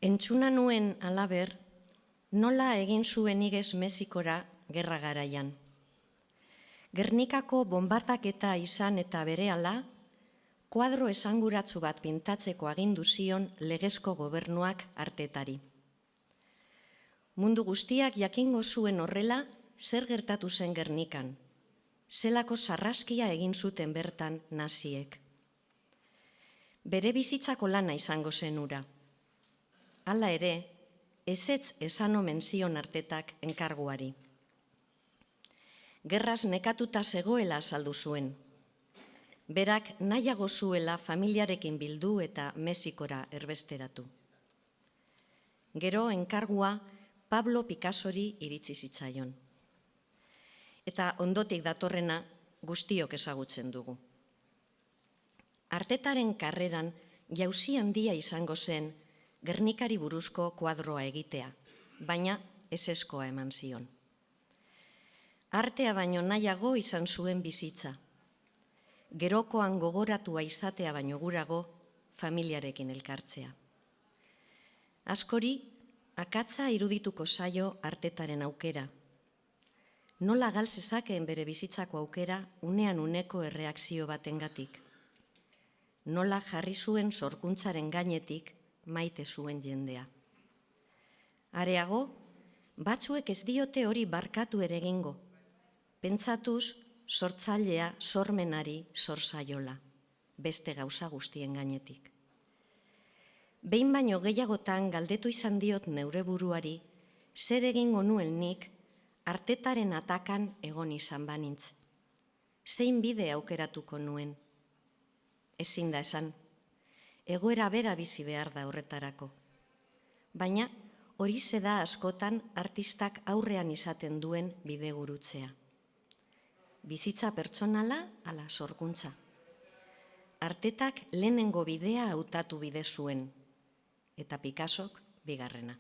Entzuna nuen alaber, nola egin zuen igez Mexikora gerra garaian. Gernikako bonbartaketa izan eta berehala, kuadro esanguratsu bat pintatzeko agindu zion legezko gobernuak Artetari. Mundu guztiak jakingo zuen horrela zer gertatu zen Gernikan, zelako sarraskia egin zuten bertan naziek. Bere bizitzako lana izango zen hura. Hala ere, ezetz esan omen zion Artetak enkarguari. Gerraz nekatuta zegoela azaldu zuen. Berak nahiago zuela familiarekin bildu eta Mexikora erbesteratu. Gero enkargua Pablo Picassori iritsi zitzaion. Eta ondotik datorrena guztiok ezagutzen dugu. Artetaren karreran jauzi handia izango zen Gernikari buruzko kuadroa egitea, baina ezezkoa eman zion. Artea baino nahiago izan zuen bizitza. Gerokoan gogoratua izatea baino gurago familiarekin elkartzea. Askori, akatsa irudituko zaio Artetaren aukera. Nola gal zezakeen bere bizitzako aukera unean uneko erreakzio batengatik. Nola jarri zuen sorkuntzaren gainetik maite zuen jendea. Areago, batzuek ez diote hori barkatu ere egingo. Pentsatuz, sortzailea sormenari zor zaiola, beste gauza guztien gainetik. Behin baino gehiagotan galdetu izan diot neure buruari, zer egingo nuen nik Artetaren atakan egon izan banintz. Zein bide aukeratuko nuen? Ezin da esan. Egoera bera bizi behar da horretarako. Baina horixe da askotan artistak aurrean izaten duen bidegurutzea. Bizitza pertsonala ala sorkuntza. Artetak lehenengo bidea hautatu bide zuen, eta Picassok bigarrena.